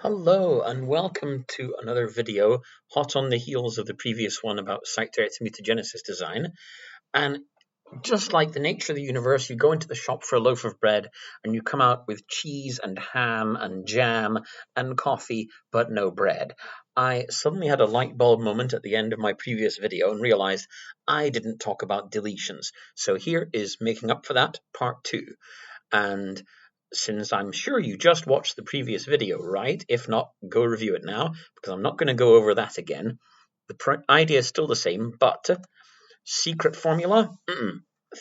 Hello and welcome to another video, hot on the heels of the previous one about site-directed mutagenesis design. And just like the nature of the universe, you go into the shop for a loaf of bread and you come out with cheese and ham and jam and coffee, but no bread. I suddenly had a light bulb moment at the end of my previous video and realized I didn't talk about deletions. So here is making up for that, part 2. And since I'm sure you just watched the previous video, right? If not, go review it now, because I'm not going to go over that again. The idea is still the same, but secret formula?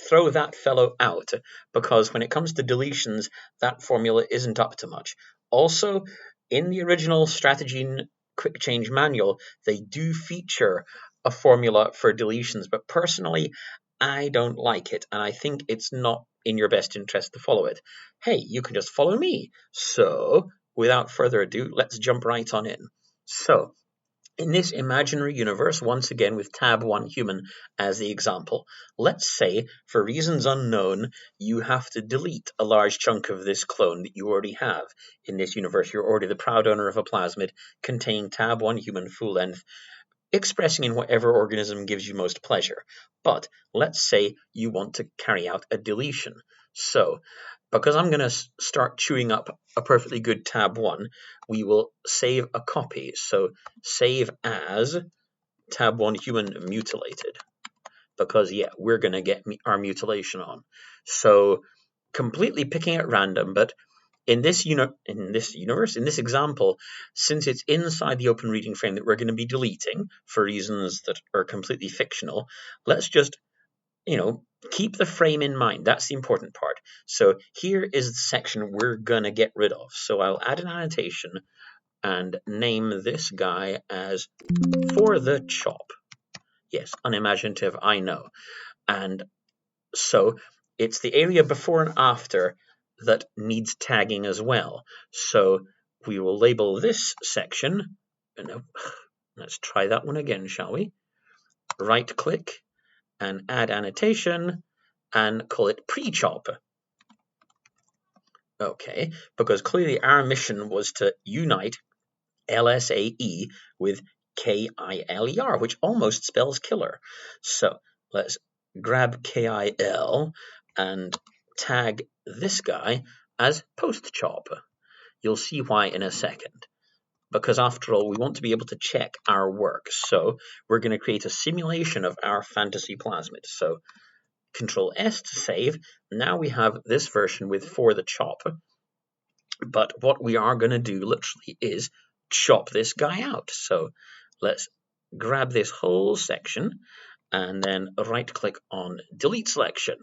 Throw that fellow out, because when it comes to deletions, that formula isn't up to much. Also, in the original strategy quick change manual, they do feature a formula for deletions, but personally, I don't like it, and I think it's not in your best interest to follow it. Hey, you can just follow me. So, without further ado, let's jump right on in. So, in this imaginary universe, once again with tab 1 human as the example, let's say, for reasons unknown, you have to delete a large chunk of this clone that you already have in this universe. You're already the proud owner of a plasmid containing tab 1 human full length, expressing in whatever organism gives you most pleasure. But let's say you want to carry out a deletion. So, because I'm going to start chewing up a perfectly good tab 1, we will save a copy. So save as tab 1 human mutilated. Because, yeah, we're going to get our mutilation on. So completely picking at random, but in this example, since it's inside the open reading frame that we're going to be deleting for reasons that are completely fictional, let's just, keep the frame in mind. That's the important part. So here is the section we're going to get rid of. So I'll add an annotation and name this guy as for the chop. Yes, unimaginative, I know. And so it's the area before and after that needs tagging as well. So we will label this section. Let's try that one again, shall we? Right click and add annotation and call it pre-chop. Okay, because clearly our mission was to unite LSAE with KILER, which almost spells killer. So let's grab KIL and tag this guy as post-chop. You'll see why in a second. Because after all, we want to be able to check our work. So we're going to create a simulation of our fantasy plasmid. So Control S to save. Now we have this version with for the chop. But what we are going to do literally is chop this guy out. So let's grab this whole section and then right click on delete selection.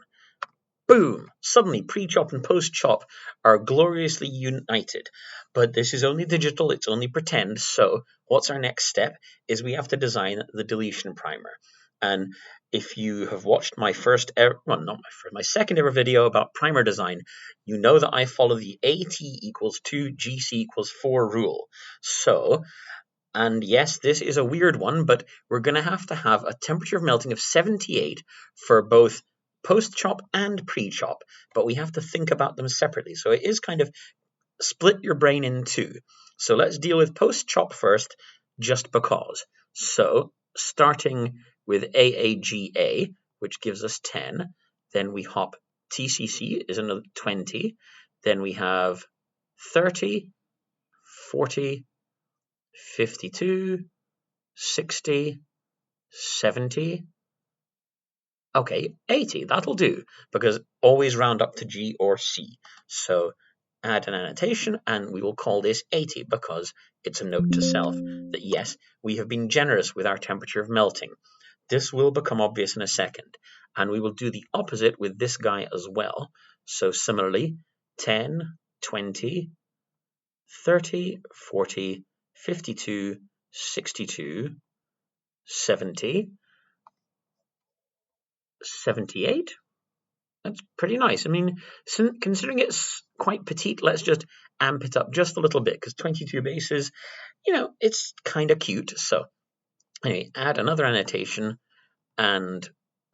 Boom! Suddenly pre-chop and post-chop are gloriously united. But this is only digital, it's only pretend, so what's our next step is we have to design the deletion primer. And if you have watched my my second ever video about primer design, you know that I follow the AT equals 2, GC equals 4 rule. So, and yes, this is a weird one, but we're going to have a temperature of melting of 78 for both post-chop and pre-chop, but we have to think about them separately. So it is kind of split your brain in two. So let's deal with post-chop first, just because. So starting with AAGA, which gives us 10, then we hop TCC is another 20, then we have 30, 40, 52, 60, 70, okay, 80, that'll do, because always round up to G or C. So add an annotation, and we will call this 80 because it's a note to self that yes, we have been generous with our temperature of melting. This will become obvious in a second, and we will do the opposite with this guy as well. So similarly, 10, 20, 30, 40, 52, 62, 70, 78. That's pretty nice. I mean, considering it's quite petite, let's just amp it up just a little bit, because 22 bases, it's kind of cute. So anyway, add another annotation and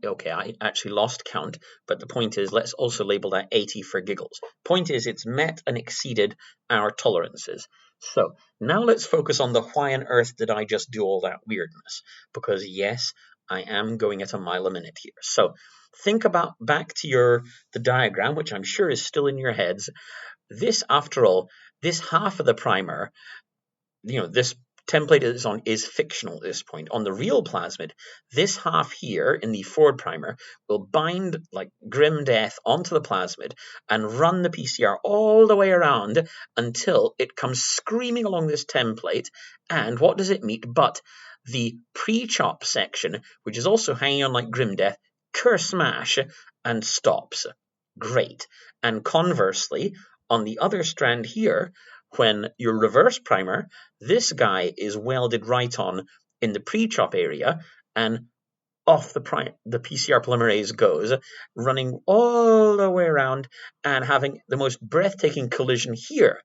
Okay, I actually lost count, but the point is, let's also label that 80 for giggles. Point is, it's met and exceeded our tolerances. So now let's focus on the why on earth did I just do all that weirdness? Because yes, I am going at a mile a minute here. So think about back to the diagram, which I'm sure is still in your heads. This, after all, this half of the primer, this template is fictional at this point. On the real plasmid, this half here in the forward primer will bind like grim death onto the plasmid and run the PCR all the way around until it comes screaming along this template. And what does it meet but the pre-chop section, which is also hanging on like grim death, smash and stops. Great. And conversely, on the other strand here, when your reverse primer, this guy is welded right on in the pre-chop area, and off the PCR polymerase goes, running all the way around and having the most breathtaking collision here.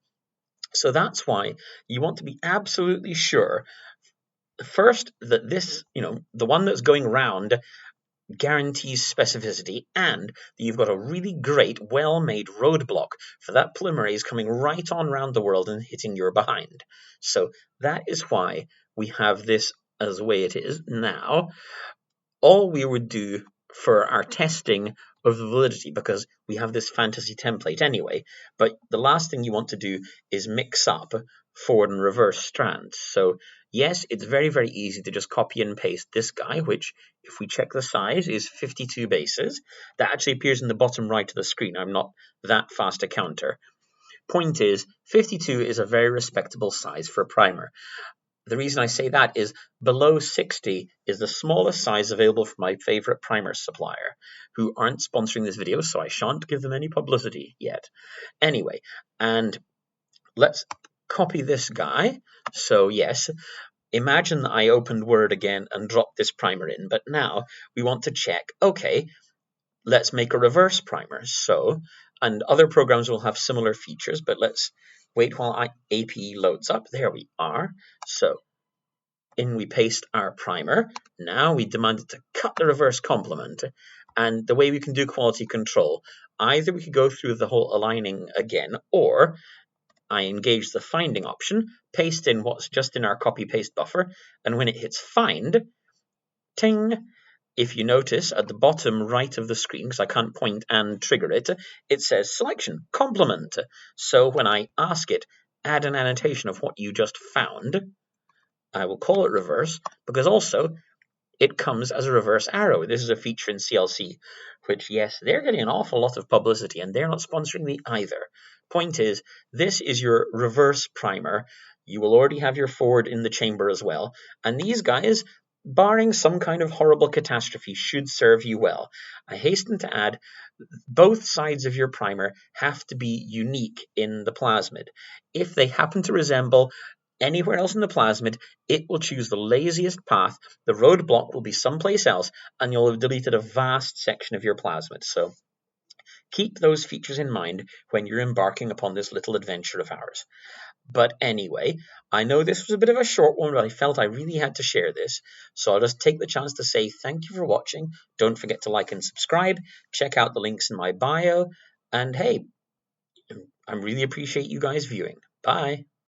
So that's why you want to be absolutely sure, first, that this, the one that's going round guarantees specificity, and you've got a really great, well-made roadblock for that polymerase coming right on around the world and hitting your behind. So that is why we have this as the way it is now. All we would do for our testing of the validity, because we have this fantasy template anyway, but the last thing you want to do is mix up forward and reverse strands. So yes, it's very, very easy to just copy and paste this guy, which, if we check the size, is 52 bases. That actually appears in the bottom right of the screen. I'm not that fast a counter. Point is, 52 is a very respectable size for a primer. The reason I say that is below 60 is the smallest size available from my favorite primer supplier, who aren't sponsoring this video, so I shan't give them any publicity yet. Anyway, and let's copy this guy. So yes, imagine that I opened Word again and dropped this primer in, but now we want to check, okay, let's make a reverse primer. So, and other programs will have similar features, but let's wait while APE loads up. There we are. So in we paste our primer. Now we demand it to cut the reverse complement. And the way we can do quality control, either we could go through the whole aligning again, or I engage the finding option, paste in what's just in our copy paste buffer, and when it hits find, ting, if you notice at the bottom right of the screen, because I can't point and trigger it, it says selection, complement. So when I ask it, add an annotation of what you just found, I will call it reverse, because also it comes as a reverse arrow. This is a feature in CLC, which, yes, they're getting an awful lot of publicity, and they're not sponsoring me either. Point is, this is your reverse primer. You will already have your forward in the chamber as well, and these guys, barring some kind of horrible catastrophe, should serve you well. I hasten to add, both sides of your primer have to be unique in the plasmid. If they happen to resemble anywhere else in the plasmid, it will choose the laziest path, the roadblock will be someplace else, and you'll have deleted a vast section of your plasmid. So keep those features in mind when you're embarking upon this little adventure of ours. But anyway, I know this was a bit of a short one, but I felt I really had to share this. So I'll just take the chance to say thank you for watching. Don't forget to like and subscribe. Check out the links in my bio. And hey, I really appreciate you guys viewing. Bye.